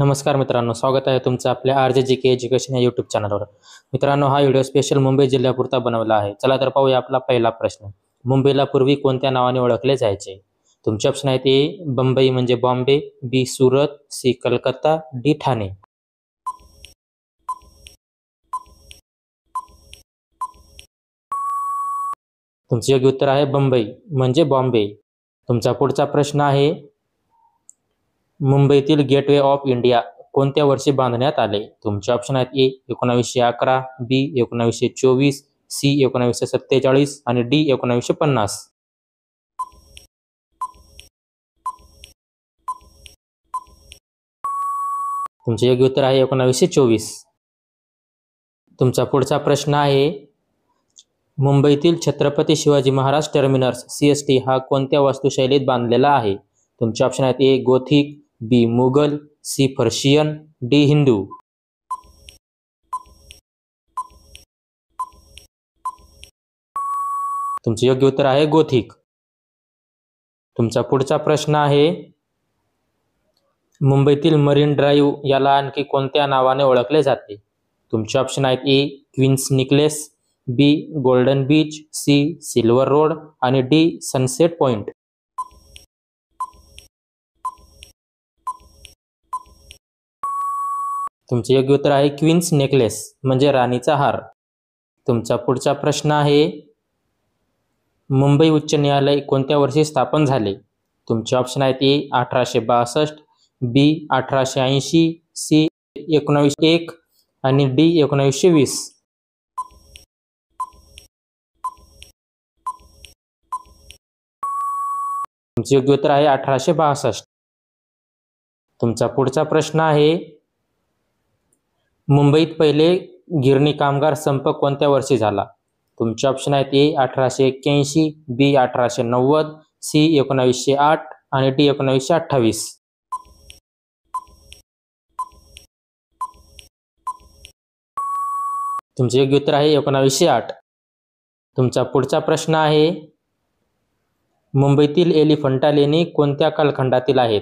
नमस्कार मित्रांनो, स्वागत आहे तुमचं आपल्या RJGK एज्युकेशन या यूट्यूब चॅनलवर। मित्रांनो, हा व्हिडिओ स्पेशल मुंबई जिल्ह्यापुरता बनवला आहे। चला तर पाहूया आपला पहिला प्रश्न। मुंबईला पूर्वी कोणत्या नावाने ओळखले जायचे? तुमचे ऑप्शन आहेत ए बंबई म्हणजे बॉम्बे, बी सुरत, सी कलकत्ता, डी ठाणे। तुमचे योग्य उत्तर आहे बंबई म्हणजे बॉम्बे। तुमचा पुढचा प्रश्न आहे, मुंबईतील गेटवे ऑफ इंडिया कोणत्या वर्षी बांधण्यात आले? तुमचे ऑप्शन आहेत ए 1911, बी 1924, सी 1947 आणि डी 1950। तुमचे योग्य उत्तर आहे 1924। तुमचा पुढचा प्रश्न आहे, मुंबईतील छत्रपती शिवाजी महाराज टर्मिनस CST हा कोणत्या वास्तुशैलीत बांधलेला आहे? तुमचे ऑप्शन आहेत A Gothic, B Mughal, C Persian, D Hindu. तुमचे योग्य उत्तर आहे गोथिक। तुमचा पुढचा प्रश्न आहे, मुंबईतील मरीन ड्राईव्ह याला आणखी कोणत्या नावाने ओळखले जाते? तुमचे ऑप्शन आहेत A Queen's necklace, B golden beach, C silver road आणि डी सनसेट पॉइंट। तुमचे योग्य उत्तर आहे क्वीन्स नेकलेस म्हणजे राणीचा हार। तुमचा पुढचा प्रश्न आहे, मुंबई उच्च न्यायालय कोणत्या वर्षी स्थापन झाले? तुमचे ऑप्शन आहेत ए 1862, बी 1880, सी 1901 आणि डी 1920। तुमचे योग्य उत्तर आहे 1862। तुमचा पुढचा प्रश्न आहे, मुंबईत पहिले गिरणी कामगार संप कोणत्या वर्षी झाला? तुमचे ऑप्शन आहेत ए 1881, बी 1890, सी 1908 आणि डी 1928। तुमचे योग्य उत्तर आहे 1908। तुमचा पुढचा प्रश्न आहे, मुंबईतील एलिफंटा लेणी कोणत्या कालखंडातील आहेत?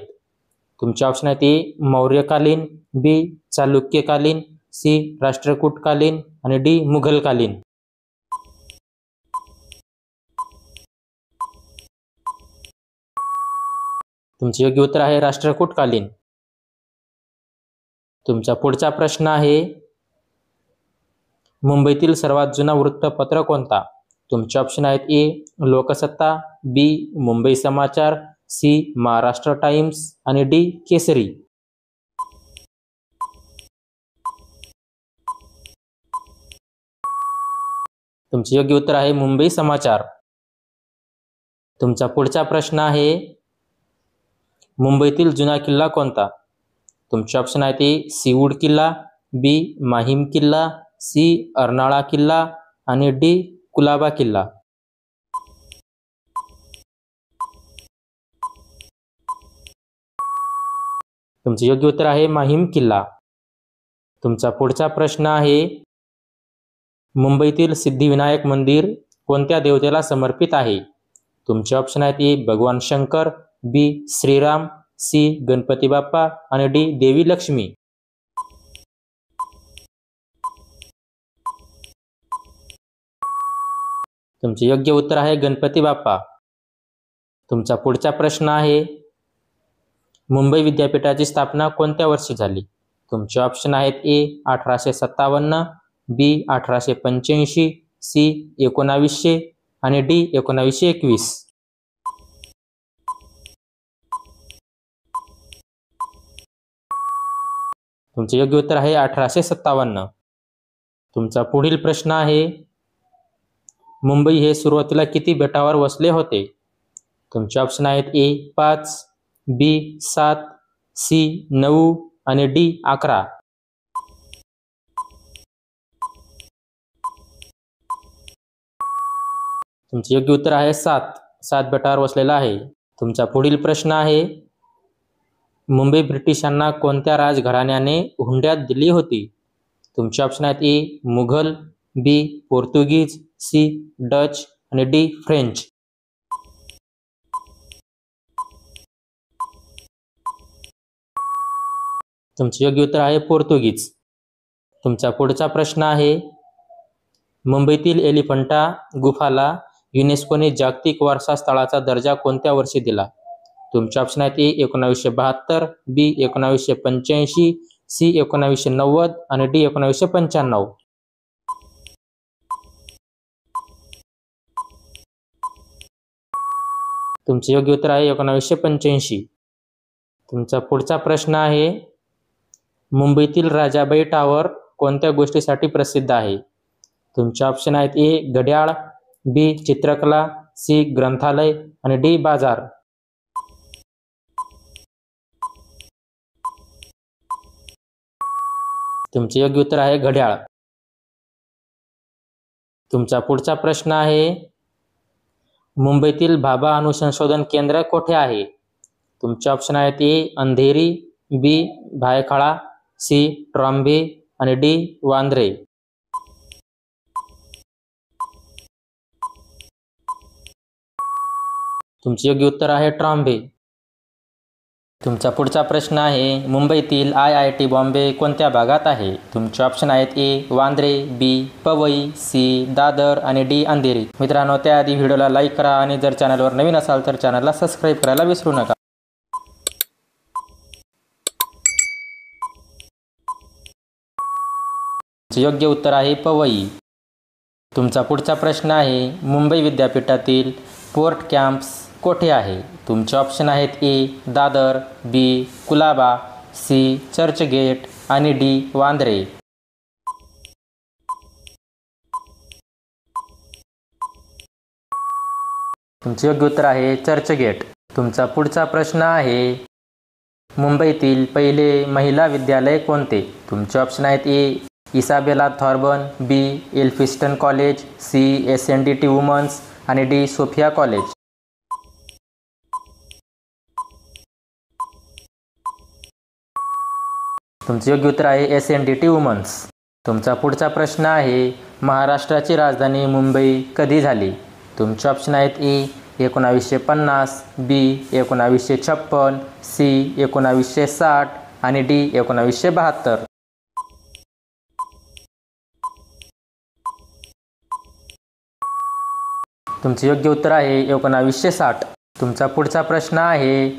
तुमचे ऑप्शन आहेत ए मौर्यकालीन, बी चालुक्यकालीन, सी राष्ट्रकूटकालीन आणि डी मुघलकालीन। तुमचे योग्य उत्तर आहे राष्ट्रकूटकालीन। तुमचा पुढचा प्रश्न आहे, मुंबईतील सर्वात जुना वृत्तपत्र कोणता? तुमचे ऑप्शन आहेत ए लोकसत्ता, बी मुंबई समाचार, सी महाराष्ट्र टाइम्स आणि डी केसरी। तुमचे योग्य उत्तर आहे मुंबई समाचार। तुमचा पुढचा प्रश्न आहे, मुंबईतील जुना किल्ला कोणता? तुमचे ऑप्शन आहेत ए सीवूड किल्ला, बी माहीम किल्ला, सी अर्नाळा किल्ला आणि डी कुलाबा किल्ला। तुमचे योग्य उत्तर आहे माहीम किल्ला। तुमचा पुढचा प्रश्न आहे, मुंबईतील सिद्धिविनायक मंदिर कोणत्या देवतेला समर्पित आहे? तुमचे ऑप्शन आहेत ए भगवान शंकर, बी श्रीराम, सी गणपती बाप्पा आणि डी देवी लक्ष्मी। तुमचे योग्य उत्तर आहे गणपती बाप्पा। तुमचा पुढचा प्रश्न आहे, मुंबई विद्यापीठाची स्थापना कोणत्या वर्षी झाली? तुमचे ऑप्शन आहेत ए 1857, बी 1885, सी 1900 आणि डी 1921। तुमचे योग्य उत्तर आहे 1857। तुमचा पुढील प्रश्न आहे, मुंबई हे सुरुवातीला किती बेटावर वसले होते? तुमचे ऑप्शन आहेत ए 5, बी 7, सी 9 आणि डी 11। तुमचे योग्य उत्तर आहे 7 बेटावर वसलेला आहे। तुमचा पुढील प्रश्न आहे, मुंबई ब्रिटिशांना कोणत्या राजघराण्याने हुंड्यात दिली होती? तुमचे ऑप्शन आहेत ए मुघल, बी पोर्तुगीज, सी डच आणि डी फ्रेंच। तुमचे योग्य उत्तर आहे पोर्तुगीज. तुमचा पुढचा प्रश्न आहे, मुंबईतील एलिफंटा गुफाला युनेस्कोने जागतिक वारसा स्थळाचा दर्जा कोणत्या वर्षी दिला? तुमचे ऑप्शन आहेत: ए 1972, बी 1985, सी 1990 आणि डी 1995. तुमचे योग्य उत्तर आहे 1985. तुमचा पुढचा प्रश्न आहे, मुंबईतील राजाबाई टावर कोणत्या गोष्टीसाठी प्रसिद्ध आहे? तुमचे ऑप्शन आहेत: ए घड्याळ, बी चित्रकला, सी ग्रंथालय आणि डी बाजार. तुमचे योग्य उत्तर आहे घड्याळ. तुमचा पुढचा प्रश्न आहे, मुंबईतील भाभा अणुसंशोधन केंद्र कोठे आहे? तुमचे ऑप्शन आहेत: ए अंधेरी, बी भायखळा, सी ट्रॉम्बे आणि डी वांद्रे. तुमचे योग्य उत्तर आहे ट्रॉम्बे. तुमचा पुढचा प्रश्न आहे, मुंबईतील IIT बॉम्बे कोणत्या भागात आहे? तुमचे ऑप्शन आहेत: ए वांद्रे, बी पवई, सी दादर आणि डी अंधेरी. मित्रांनो, त्याआधी व्हिडिओला लाईक करा आणि जर चॅनलवर नवीन असाल तर चॅनलला सबस्क्राईब करायला विसरू नका. योग्य उत्तर आहे पवई. तुमचा पुढचा प्रश्न आहे, मुंबई विद्यापीठातील पोर्ट कॅम्प्स कोठे आहे? तुमचे ऑप्शन आहेत: ए दादर, बी कुलाबा, सी चर्चगेट आणि डी वांद्रे. तुमचे योग्य उत्तर आहे चर्चगेट. तुमचा पुढचा प्रश्न आहे, मुंबईतील पहिले महिला विद्यालय कोणते? तुमचे ऑप्शन आहेत: A Isabella Thoburn, B Elphinstone college, C SNDT women's आणि डी सोफिया कॉलेज. तुमचे योग्य उत्तर आहे SNDT वुमन्स. तुमचा पुढचा प्रश्न आहे, महाराष्ट्राची राजधानी मुंबई कधी झाली? तुमचे ऑप्शन आहेत: ए 1950, बी 1956, सी 1960 आणि डी 1972. तुमचे योग्य उत्तर आहे 1960. तुमचा पुढचा प्रश्न आहे,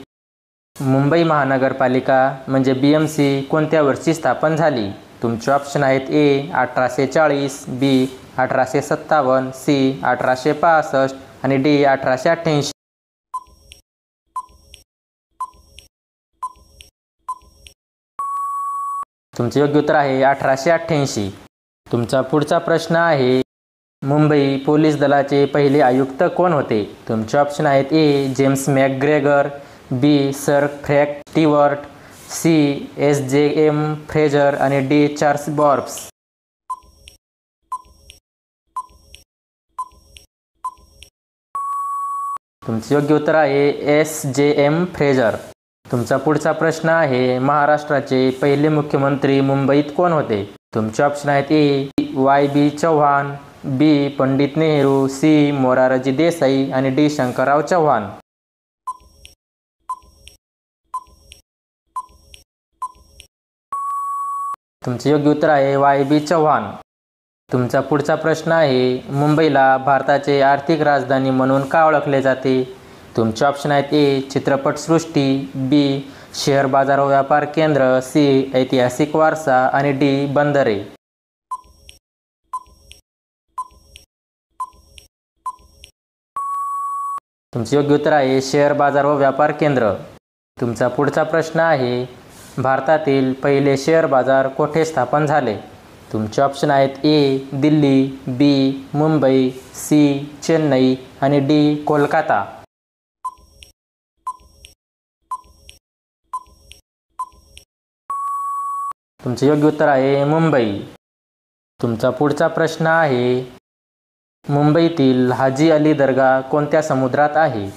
मुंबई महानगरपालिका म्हणजे BMC कोणत्या वर्षी स्थापन झाली? तुमचे ऑप्शन आहेत: ए 1840, बी 1857, सी 1865 आणि डी 1888. तुमचे योग्य उत्तर आहे 1888. तुमचा पुढचा प्रश्न आहे, मुंबई पोलीस दलाचे पहिले आयुक्त कोण होते? तुमचे ऑप्शन आहेत: A James McGregor, B sir Frank Stewart, C SJM Fraser आणि डी चार्ल्स बॉर्ब्स. तुमचे योग्य उत्तर आहे SJM फ्रेझर. तुमचा पुढचा प्रश्न आहे, महाराष्ट्राचे पहिले मुख्यमंत्री मुंबईत कोण होते? तुमचे ऑप्शन आहेत: ए YB चव्हाण, बी पंडित नेहरू, सी मोरारजी देसाई आणि डी शंकरराव चव्हाण. तुमचे योग्य उत्तर आहे YB चव्हाण. तुमचा पुढचा प्रश्न आहे, मुंबईला भारताचे आर्थिक राजधानी म्हणून का ओळखले जाते? तुमचे ऑप्शन आहेत: ए चित्रपटसृष्टी, बी शेअर बाजार व व्यापार केंद्र, सी ऐतिहासिक वारसा आणि डी बंदरे. तुमचे योग्य उत्तर आहे शेअर बाजार व व्यापार केंद्र. तुमचा पुढचा प्रश्न आहे, भारतातील पहिले शेअर बाजार कोठे स्थापन झाले? तुमचे ऑप्शन आहेत: ए दिल्ली, बी मुंबई, सी चेन्नई आणि डी कोलकाता. तुमचे योग्य उत्तर आहे मुंबई. तुमचा पुढचा प्रश्न आहे, मुंबईतील हाजी अली दर्गा कोणत्या समुद्रात आहे?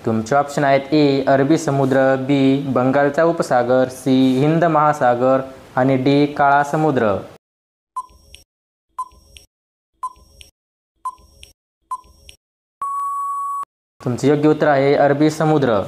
तुमचे ऑप्शन आहेत: ए अरबी समुद्र, बी बंगालचा उपसागर, सी हिंद महासागर आणि डी काळा समुद्र. तुमचे योग्य उत्तर आहे अरबी समुद्र.